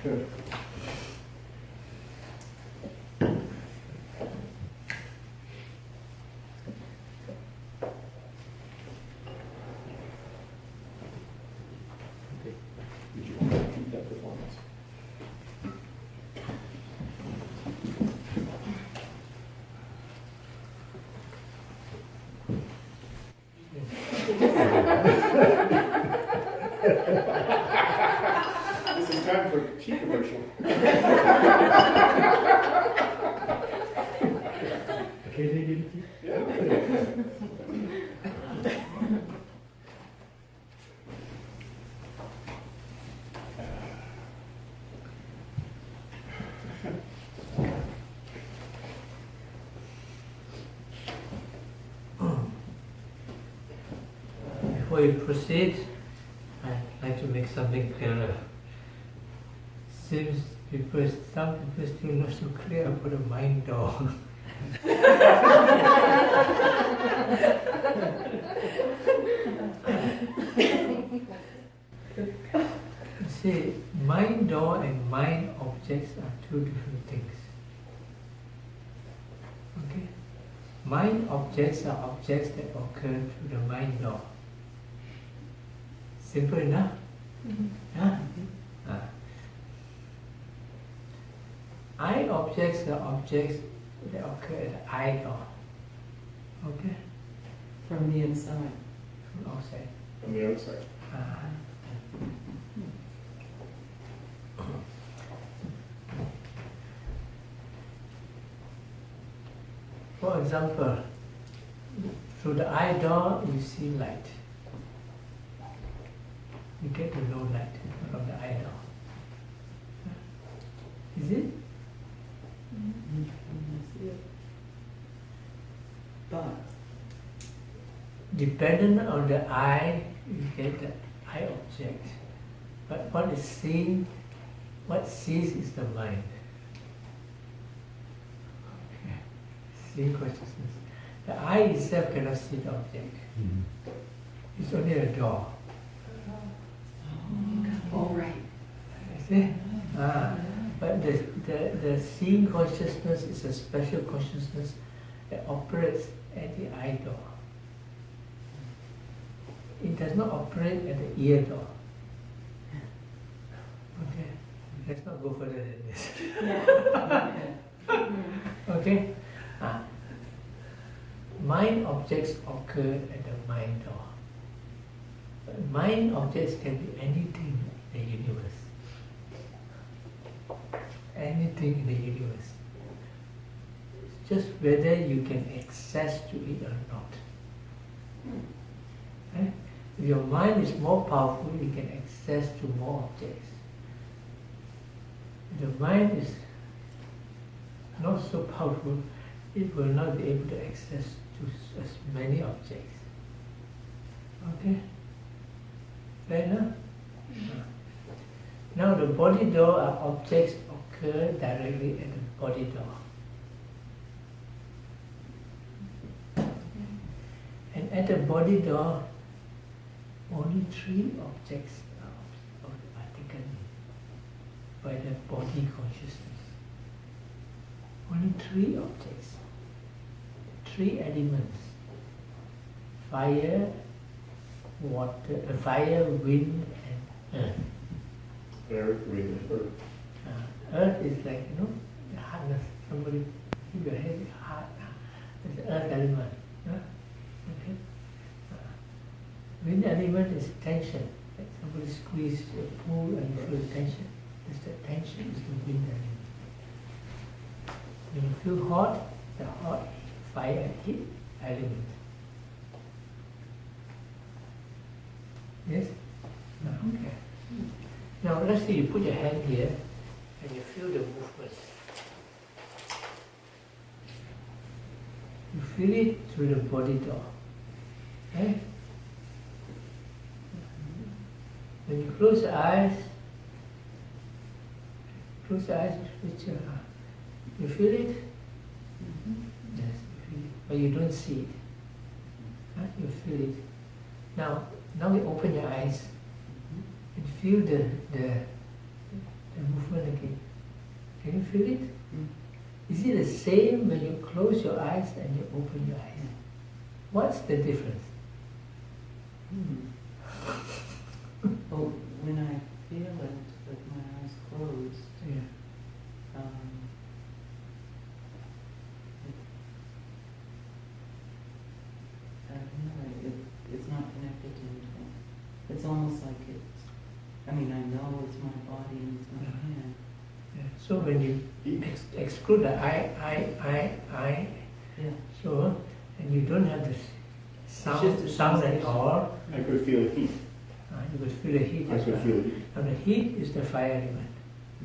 Good. Did you want to repeat that performance? This is time for a tea commercial. Okay, they did it. Yeah. Before you proceed, I'd like to make something clearer. Seems some people still not so clear about the mind door. See, mind door and mind objects are two different things. Okay? Mind objects are objects that occur through the mind door. Simple enough? Huh? Eye objects are objects that occur at the eye door. Okay? From the inside. From outside. On the outside. For example, through the eye door you see light. You get to know light from the eye door. Is it? But Dependent on the eye, you get the eye object. But what is seen, what sees is the mind. Okay. Seeing consciousness. The eye itself cannot see the object. It's only a door. all right. You see? But the seeing consciousness is a special consciousness that operates at the eye door. It does not operate at the ear door. Okay? Let's not go further than this. Okay? Mind objects occur at the mind door. But mind objects can be anything in the universe. Anything in the universe. It's just whether you can access to it or not. Okay? If your mind is more powerful, you can access to more objects. If the mind is not so powerful, it will not be able to access to as many objects. Okay? Fair enough? Now the body door are objects occur directly at the body door. And at the body door, only 3 objects are taken by the body consciousness. Only 3 objects. 3 elements. Fire, water, fire, wind and earth. Air, wind, and earth. Earth is like, the hardness. Somebody hit your head hard. It's the earth element. Okay? Wind element is tension. Like somebody squeeze or pull and you feel tension. It's the tension is the wind element. When you feel hot, the hot fire and heat element. Yes? Okay. Now let's say you put your hand here and you feel the movement. You feel it through the body door. Okay? When you close the eyes, switch your heart. You feel it? Yes, you feel it. But you don't see it. You feel it. Now you open your eyes and feel the the movement again. Can you feel it? Mm. Is it the same when you close your eyes and you open your eyes? What's the difference? Well, when I feel it with my eyes closed, Yeah. I don't know, it's not connected to anything. It's almost like I know it's my body and it's my hand. Yeah. So when you exclude the I, Yeah. so, and you don't have the Just the sound at sensation. all, I could feel the heat. you could feel the heat I as could well. feel the heat. Now the heat is the fire element.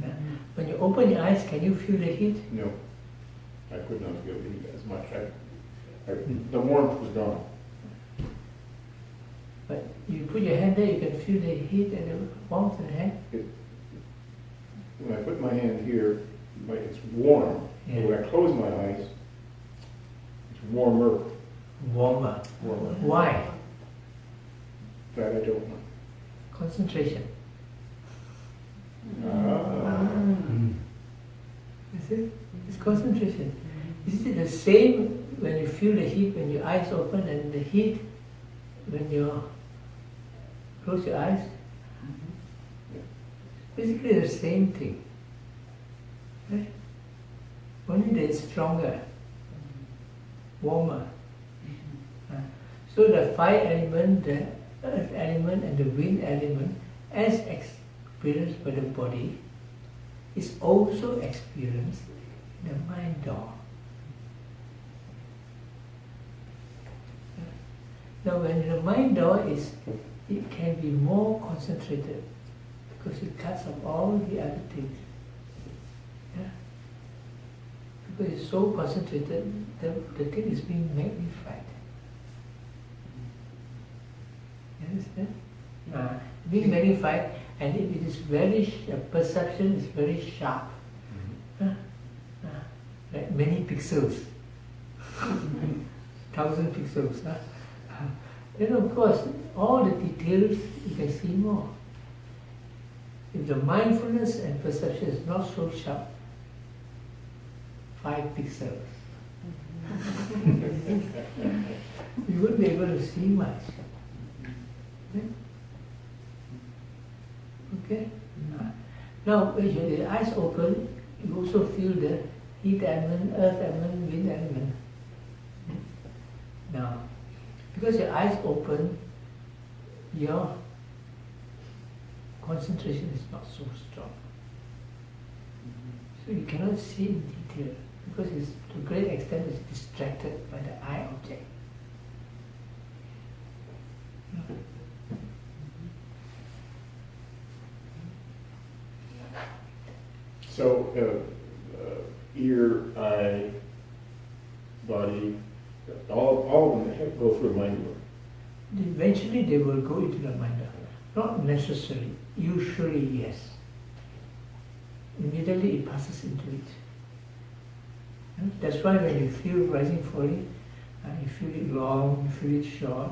Yeah. Mhm. When you open your eyes, can you feel the heat? No, I could not feel the heat as much. The warmth was gone. But you put your hand there, you can feel the heat and the warmth in the hand. When I put my hand here, it's warm. Yeah. But when I close my eyes, it's warmer. Warmer. Warmer. Why? That I don't know. Concentration. Ah. You see? It's concentration. Is it the same when you feel the heat when your eyes open and the heat when you close your eyes? Basically the same thing. Right? Only that it's stronger, warmer. So the fire element, the earth element and the wind element, as experienced by the body, is also experienced in the mind door. Now when the mind door it can be more concentrated because it cuts off all the other things. Yeah? Because it's so concentrated, the thing is being magnified. You understand? Being magnified, and if it is perception is very sharp. Like many pixels, 1,000 pixels. Then of course, all the details you can see more. If the mindfulness and perception is not so sharp, 5 pixels, you won't be able to see much. Okay? Now, when your eyes open, you also feel the heat element, earth element, wind element. Now, because your eyes open, your concentration is not so strong. So you cannot see in detail because it's, to a great extent it's distracted by the eye object. So, ear, eye, body, all of them go through a mind door. Eventually they will go into the mind. Not necessarily, usually yes. Immediately it passes into it. That's why when you feel rising, falling, you feel it long, you feel it short,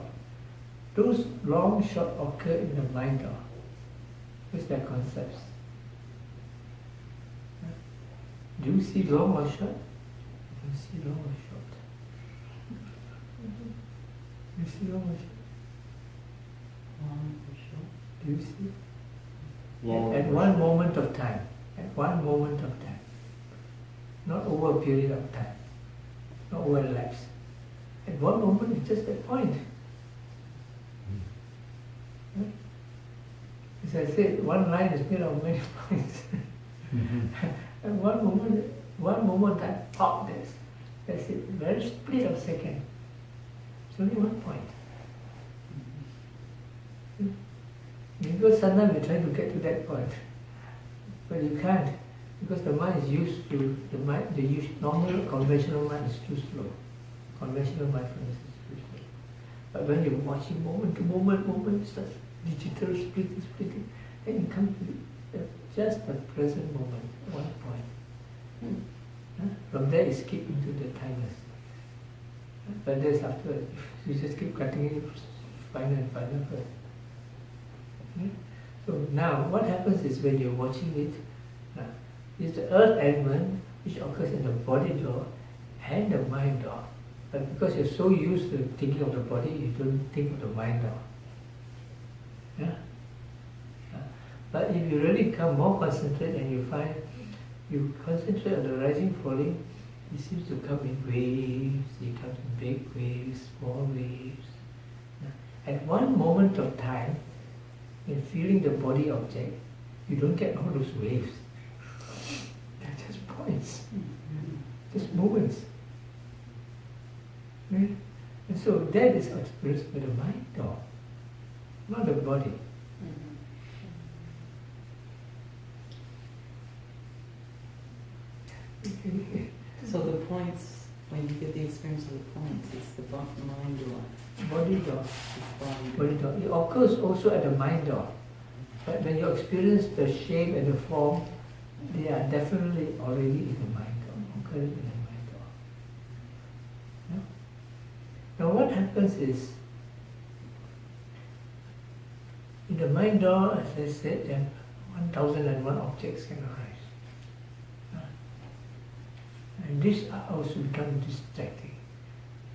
those long, short occur in the mind door. Because they're concepts. Do you see long or short? You can see long or short. You see long or short? Long for sure. Do you see? Long At one moment of time. At one moment of time. Not over a period of time. Not over a lapse. At one moment, it's just that point. Right? As I said, one line is made of many points. At one moment that pop, that's it, very split of second. It's only one point. Because sometimes we try to get to that point, but you can't, because the mind is used to, normal conventional mind is too slow. Conventional mindfulness is too slow. But when you're watching moment to moment, it's just digital splitting, then you come to just the present moment, one point. From there you skip into the timeless. But there's after, you just keep cutting it, final and final first. So now, what happens is when you're watching it, It's the earth element which occurs in the body door and the mind door. But because you're so used to thinking of the body, you don't think of the mind door. Yeah? But if you really become more concentrated and you find you concentrate on the rising, falling, it seems to come in waves, it comes in big waves, small waves. At one moment of time, in feeling the body object, you don't get all those waves. They're just points, just moments. Right? And so that is experienced by the mind door, not the body. So the points, when you get the experience of the points, it's the mind door. Body door. It's Body door. It occurs also at the mind door. But when you experience the shape and the form, they are definitely already in the mind door, occurring in the mind door. Yeah? Now what happens is, in the mind door, as I said, then 1001 objects can arise. And these are also become distracting,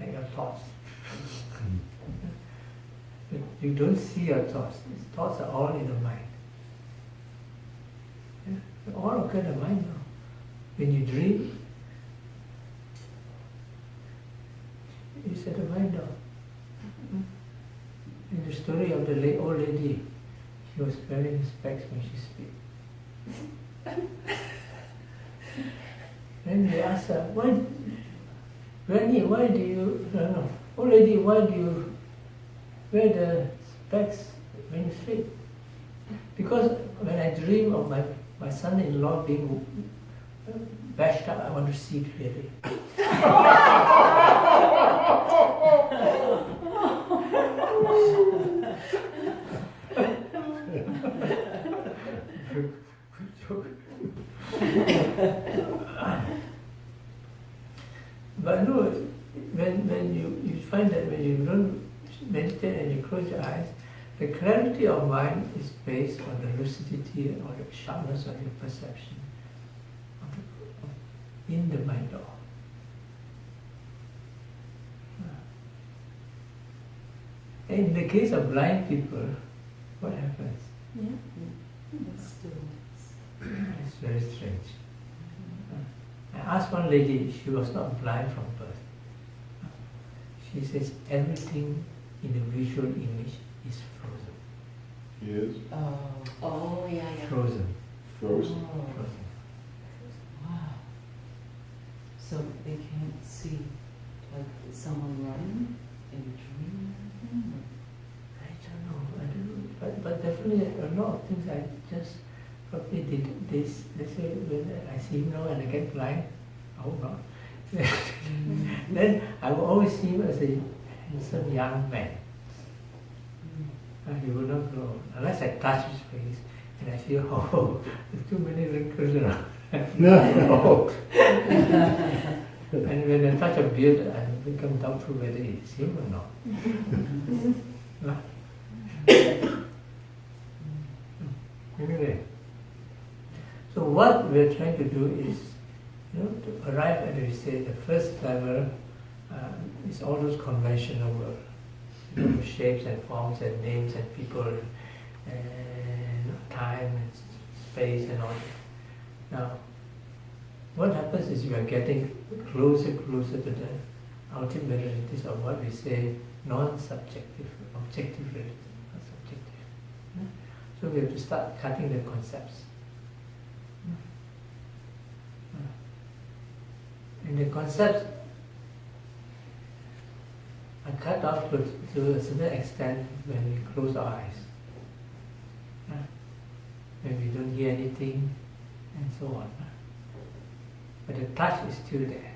like your thoughts. You don't see your thoughts. These thoughts are all in the mind. Yeah? They all occur in the mind now. When you dream, it's at the mind now. In the story of the old lady, she was wearing specs when she speaks. Then they asked her, Granny, why do you, no, old lady, why do you wear the specs when you sleep? Because when I dream of my son-in-law being bashed up, I want to see clearly. But no, when you find that when you don't meditate and you close your eyes, the clarity of mind is based on the lucidity or the sharpness of your perception in the mind door. In the case of blind people, what happens? It's still. It's very strange. I asked one lady, she was not blind from birth. She says everything in the visual image is frozen. He is Oh, yeah. Frozen. frozen. Oh, wow. So they can't see, like, someone running in a dream or anything? I don't know. But definitely a lot of things I just probably did this. They say when I see him now and I get blind, I hope not. Then I will always see him as a handsome young man. He will not grow unless I touch his face and I feel, oh, there's too many wrinkles around. No. And when I touch a beard, I become doubtful whether it's him or not. Anyway, so what we're trying to do is, to arrive at, we say, the first level is all those conventional shapes and forms and names and people and time and space and all that. Now, what happens is you are getting closer to the ultimate realities of what we say non-subjective, objective reality, not subjective. So we have to start cutting the concepts. And the concepts are cut off to a certain extent when we close our eyes. When we don't hear anything and so on. But the touch is still there.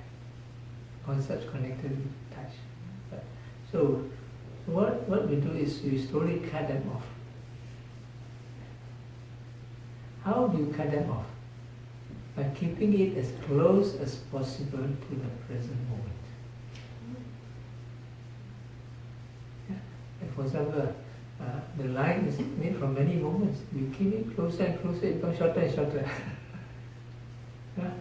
Concepts connected with touch. So what we do is we slowly cut them off. How do you cut them off? By keeping it as close as possible to the present moment. Like for example, the line is made from many moments. We keep it closer and closer, it becomes shorter and shorter. Yeah?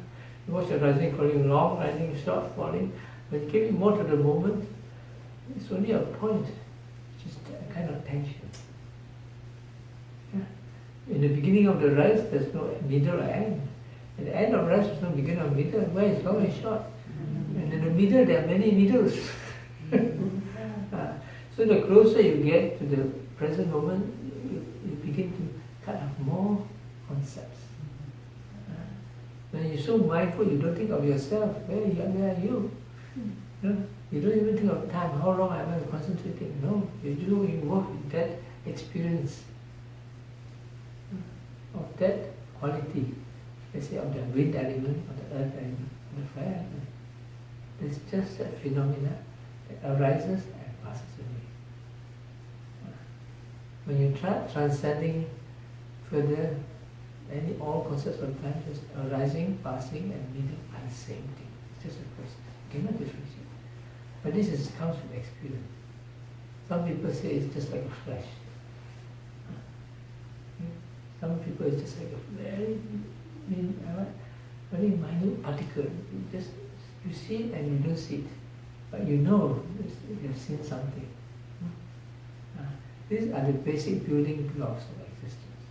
You watch the rising, falling, long, rising, short, falling. When you give it more to the moment, it's only a point, which is a kind of tension. Yeah? In the beginning of the rise, there's no middle or end. At the end of rise, there's no beginning or middle. Where is long and short? And in the middle, there are many middles. So the closer you get to the present moment, you begin to cut off more concepts. When you're so mindful, you don't think of yourself. Where are you? You don't even think of time. How long am I concentrating? No, you work with that experience of that quality. Let's say of the wind element, of the earth element, of the fire element. It's just a phenomena that arises and passes away. When you try transcending further, all concepts of time, just arising, passing, and middle are the same thing. It's just a process. You cannot differentiate. But this comes with experience. Some people say it's just like a flash. Some people it's just like a very minute particle. You see it and you don't see it, but you know you've seen something. These are the basic building blocks of existence.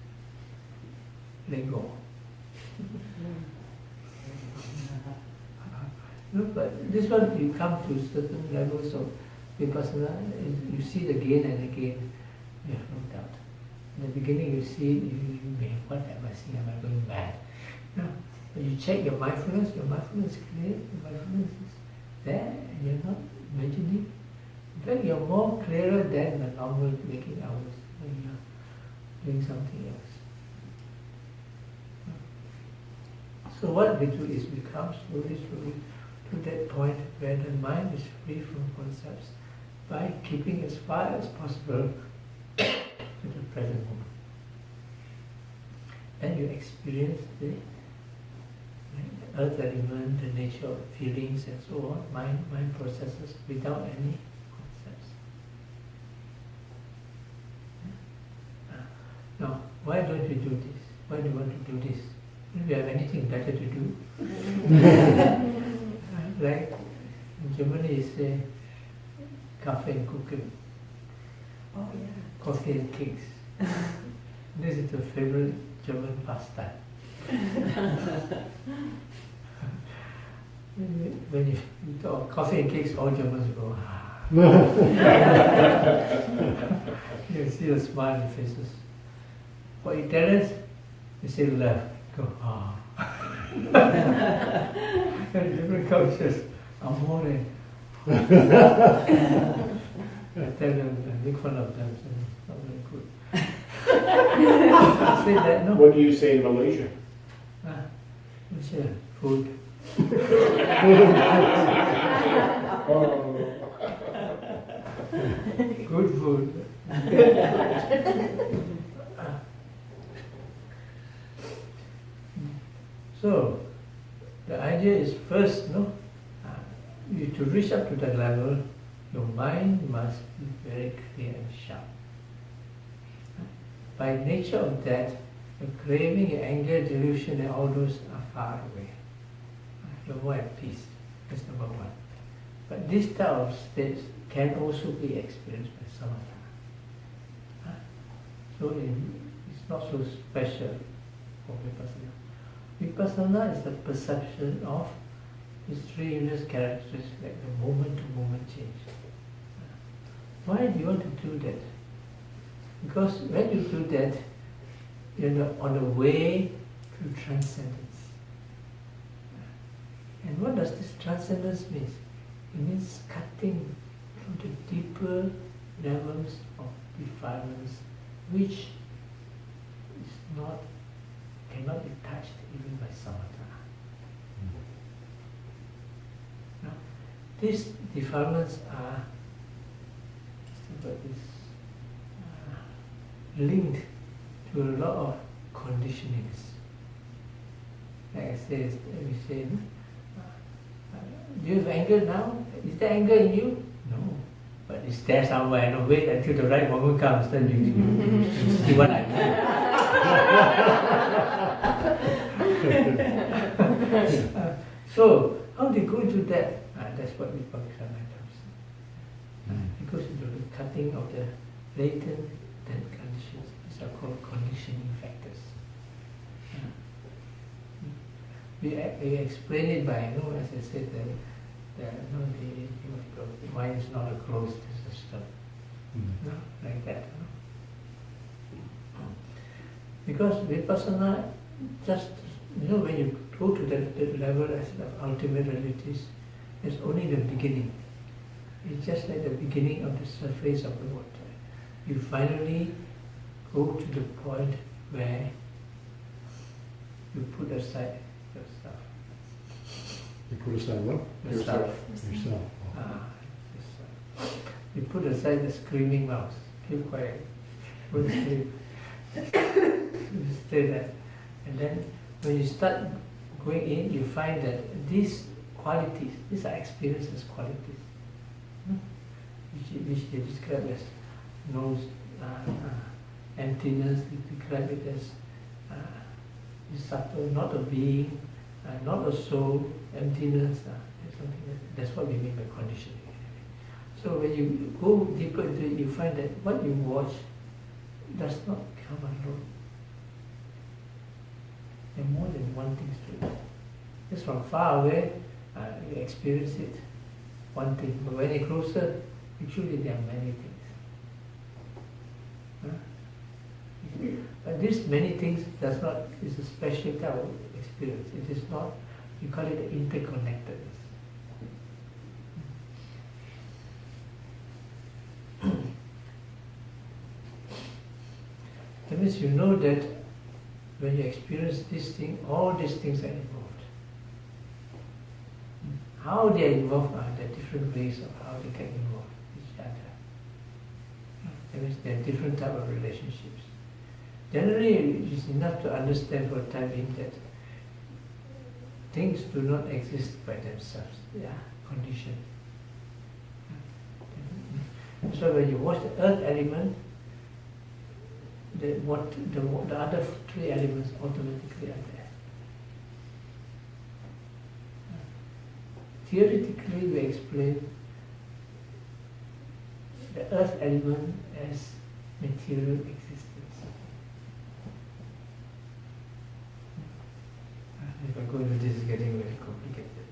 Let go. No, but this one you come to certain levels of Vipassana, you see it again and again, you have no doubt. In the beginning you see it, you may, what am I seeing, am I going mad? No. But you check your mindfulness is clear, your mindfulness is there, and you're not imagining. In fact, you're more clearer than the normal waking hours when you're doing something else. So what we do is we come slowly to that point where the mind is free from concepts by keeping as far as possible to the present moment. Then you experience the earth element, the nature of feelings and so on, mind processes without any concepts. Now, why don't we do this? Why do you want to do this? Do you have anything better to do? Like in Germany you say coffee and cooking. Oh yeah. Coffee and cakes. This is the favorite German pastime. When you talk coffee and cakes, all Germans go, ah. You see a smile in their faces. For Italians, you say love, go, ah. Different cultures, amore. I tell them, I make fun of them, so it's not very good. Say that, no? What do you say in Malaysia? Malaysia, food. Good food. So, the idea is first, you to reach up to that level, your mind must be very clear and sharp. By nature of that, your craving, your anger, delusion, and all those are far away. You're more at peace. That's number one. But this type of states can also be experienced by Samatha. So it's not so special for Vipassana. Vipassana is the perception of these three unique characteristics, like the moment-to-moment change. Why do you want to do that? Because when you do that, you're on the way to transcendence. And what does this transcendence mean? It means cutting through the deeper levels of defilements, which cannot be touched even by Samatha. Now, these defilements are linked to a lot of conditionings. Like I said, we say, do you have anger now? Is there anger in you? No. But it's there somewhere, and wait until the right moment comes, then you see what I mean. So, how do you go into that? That's what Vipassana does. It goes into the cutting of the latent dead conditions. These are called conditioning factors. We explain it by, as I said, the mind is not a closed system. Like that. Because Vipassana, just, when you go to that level as the ultimate realities, it's only the beginning. It's just like the beginning of the surface of the water. You finally go to the point where you put aside yourself. You put aside what? Yourself. Yourself. Yourself. You put aside the screaming mouse. Keep quiet. Don't scream. You stay there. And then when you start going in, you find that these qualities, these are experiences qualities, which they describe as nose, emptiness, they describe it as subtle, not a being, not a soul, emptiness, something that's what we mean by conditioning. So when you go deeper into it, you find that what you watch does not come alone. There are more than one thing to it. Just from far away, you experience it, one thing. But when you're closer, actually there are many things. But these many things is a special type of experience. It is not, you call it interconnectedness. That means you know that when you experience this thing, all these things are involved. How they are involved are the different ways of how they get involved with each other. That means there are different type of relationships. Generally, it is enough to understand for the time being that things do not exist by themselves. They are conditioned. So when you watch the earth element, the other three elements automatically are there. Theoretically, we explain the earth element as material existence. If I go into this, it's getting very complicated.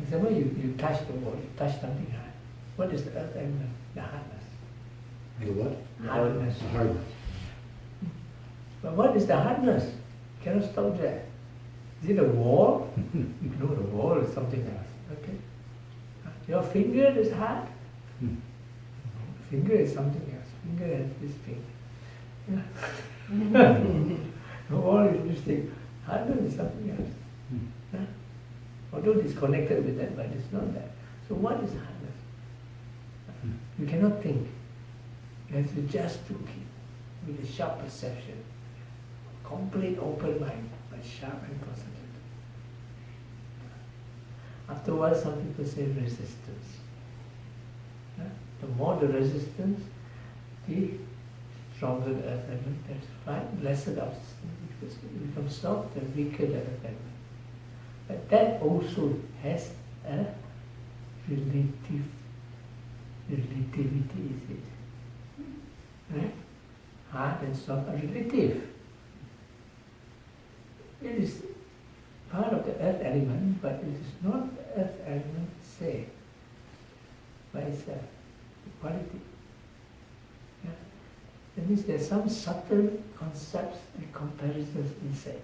Example, you touch the wall, you touch something hard. What is the earth element? The hardness. The what? Hardness. The hardness. But what is the hardness? Cannot stop there. Is it a wall? No, the wall is something else. Okay. Your finger is hard? Finger is something else. Finger has this thing. The wall is this thing. Hardness is something else. Although it's connected with that, but it's not that. So what is hardness? You cannot think. You have to just to keep with a sharp perception, complete open mind, but sharp and concentrated. After a while, some people say resistance. The more the resistance, the stronger the earth element. That's fine. Lesser the obstacle. Because it becomes soft, the weaker the earth element. But that also has a relativity, is it? Right? Hard and soft are relative. It is part of the earth element, but it is not the earth element say by itself, the quality. Yeah? That means there are some subtle concepts and comparisons inside.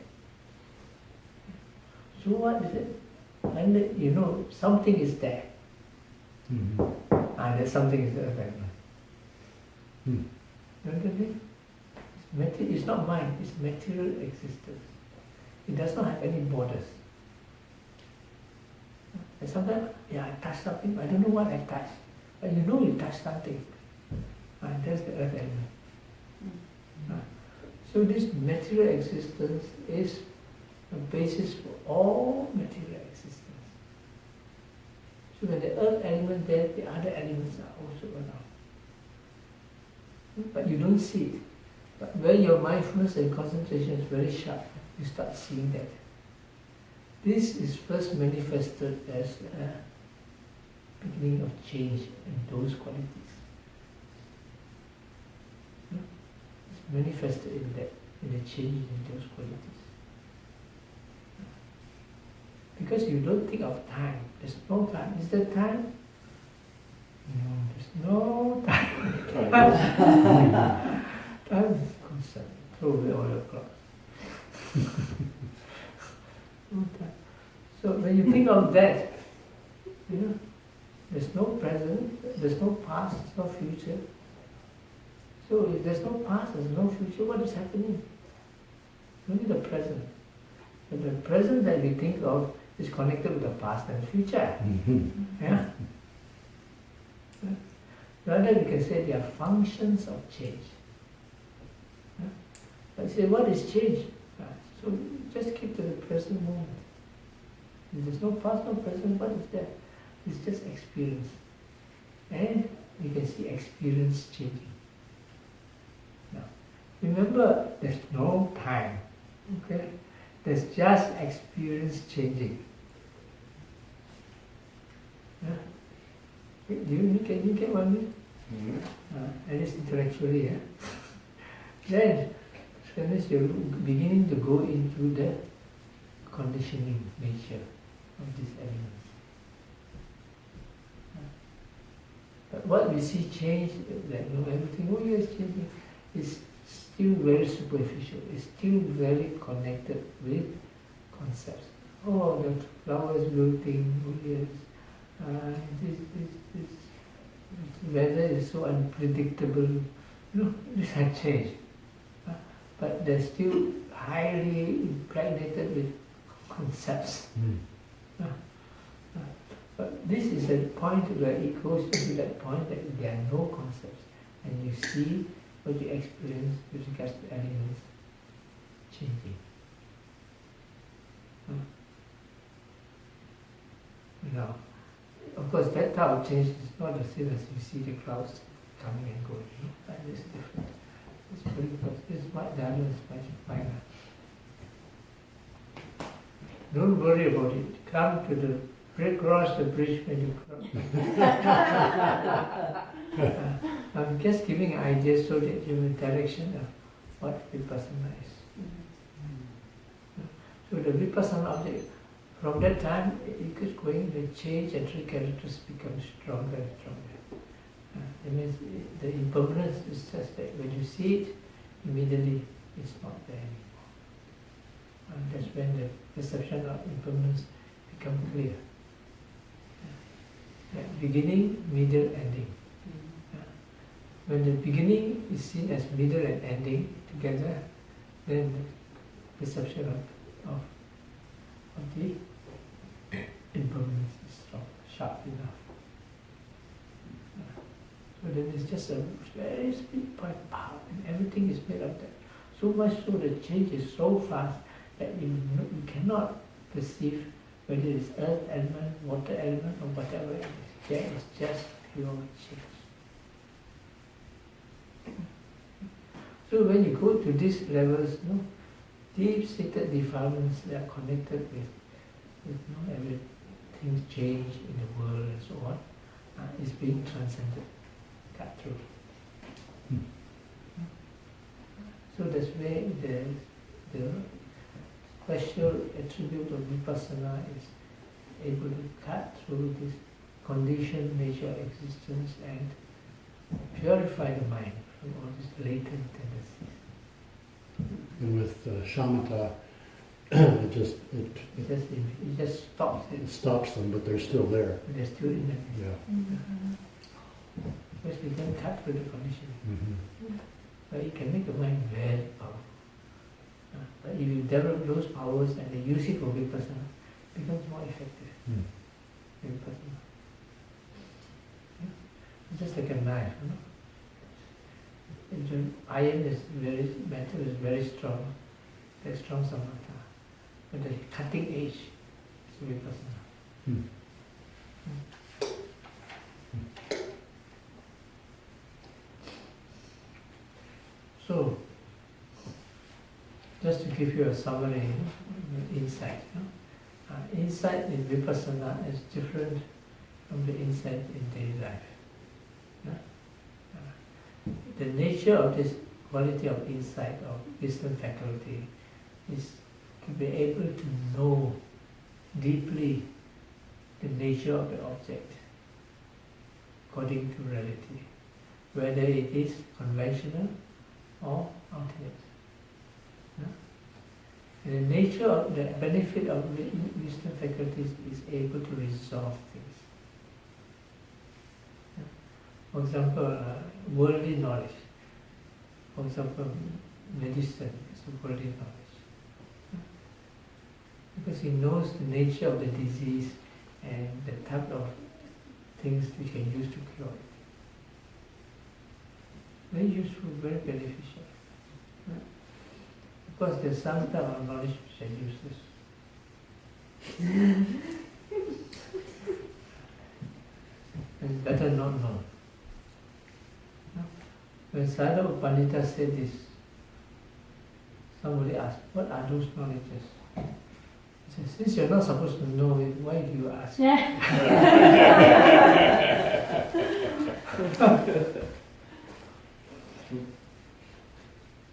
So what is it? And you know something is there. And that something is the earth element. Don't you think? It's not mind, it's material existence. It does not have any borders. And sometimes, I touch something, I don't know what I touched. But you know you touched something. And that's the earth element. So this material existence is a basis for all material existence. So when the earth element there, the other elements are also around. But you don't see it. But when your mindfulness and concentration is very sharp, you start seeing that. This is first manifested as a beginning of change in those qualities. It's manifested in that, in the change in those qualities. Because you don't think of time. There's no time. Is there time? No, there's no time. Time is constant. Throw away all your clocks. No time. So when you think of that, there's no present, there's no past, there's no future. So if there's no past, there's no future, what is happening? Only the present. But the present that we think of is connected with the past and future. Yeah? Rather we can say they are functions of change. Yeah? But say, what is change? So just keep to the present moment. If there's no past, no present, what is that? It's just experience. And you can see experience changing. Now, remember, there's no time. Okay? There's just experience changing. Yeah? Can you get what I mean? At least intellectually, yeah? Then you're beginning to go into the conditioning nature of these elements. But what we see change, like everything, oh yes, changing, is still very superficial. It's still very connected with concepts. Oh, the flowers wilting, oh yes, this weather is so unpredictable. This has changed. But they're still highly impregnated with concepts. But this is the point where it goes into that point that there are no concepts. And you see what you experience with regards to elements changing. Now, of course, that type of change is not the same as you see the clouds coming and going. That is different. It's very close. This is what the other is much finer. Don't worry about it. Come to the cross the bridge when you cross. I'm just giving ideas so that you have a direction of what Vipassana is. So the Vipassana object, from that time, it keeps going, the change and three characters become stronger and stronger. It means the impermanence is just that when you see it, immediately it's not there anymore. And that's when the perception of impermanence becomes clear. Beginning, middle, ending. When the beginning is seen as middle and ending together, then the perception of the impermanence is strong, sharp enough. So then it's just a very big power, and everything is made of that. So much so the change is so fast that you cannot perceive whether it's earth element, water element, or whatever it is. There is just pure change. So when you go to these levels, deep-seated defilements that are connected with everything change in the world and so on, is being transcended, cut through. So that's where the special attribute of Vipassana is able to cut through this conditioned nature of existence and purify the mind from all these latent tendencies. And with Samatha, it just stops it. stops them, but they're still there. But they're still in there. Yeah. Because we can cut through the conditioning. But it can make the mind very powerful. But if you develop those powers and they use it for Vipassana, it becomes more effective. Vipassana. It's just like a knife, The iron is metal is very strong. There's strong samatha. But the cutting edge is Vipassana. So, just to give you a summary, insight, Insight in Vipassana is different from the insight in daily life. Yeah? The nature of this quality of insight, of wisdom faculty, is to be able to know deeply the nature of the object according to reality, whether it is conventional or ultimate. Yeah? And the nature of the benefit of wisdom faculties is able to resolve things. Yeah? For example, worldly knowledge. For example, medicine is worldly knowledge. Yeah? Because he knows the nature of the disease and the type of things we can use to cure it. Very useful, very beneficial. Yeah? Because there's some type of knowledge which are useless. It's better not know. Yeah? When Sadhu Pandita said this, somebody asked, what are those knowledges? He said, since you're not supposed to know it, why do you ask?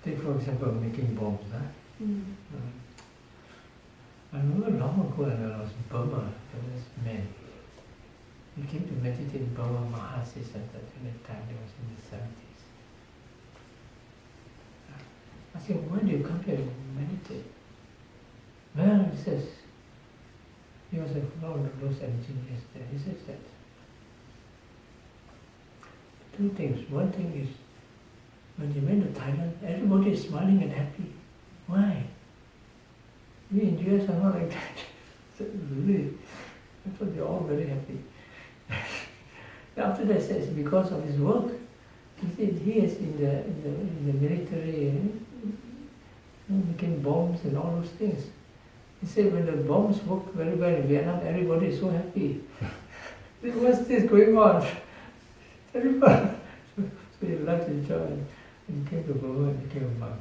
Take for example making bombs. Huh? I remember long ago when I was in Burma, there was a man. He came to meditate in Burma Mahasi Center during that time, it was in the 70s. I said, why do you come here to meditate? Well, he says, he was one of those engineers there. He says that two things. One thing is, when you went to Thailand, everybody is smiling and happy. Why? We Indians are not like that. I said, really? I thought they're all very happy. After that, I said, it's because of his work. He said he is in the military, making bombs and all those things. He said when the bombs work very well in Vietnam, everybody is so happy. What's this going on? Everybody. So he left his job and came to Burma and became a monk.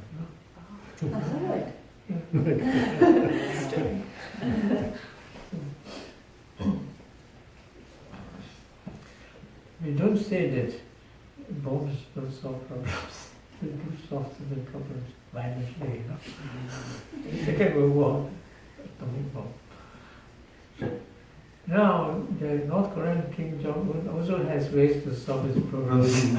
We don't say that bombs don't solve problems. They do solve certain problems violently, In the Second World War, atomic bomb. Now, the North Korean King Jong-un also has ways to solve his problems.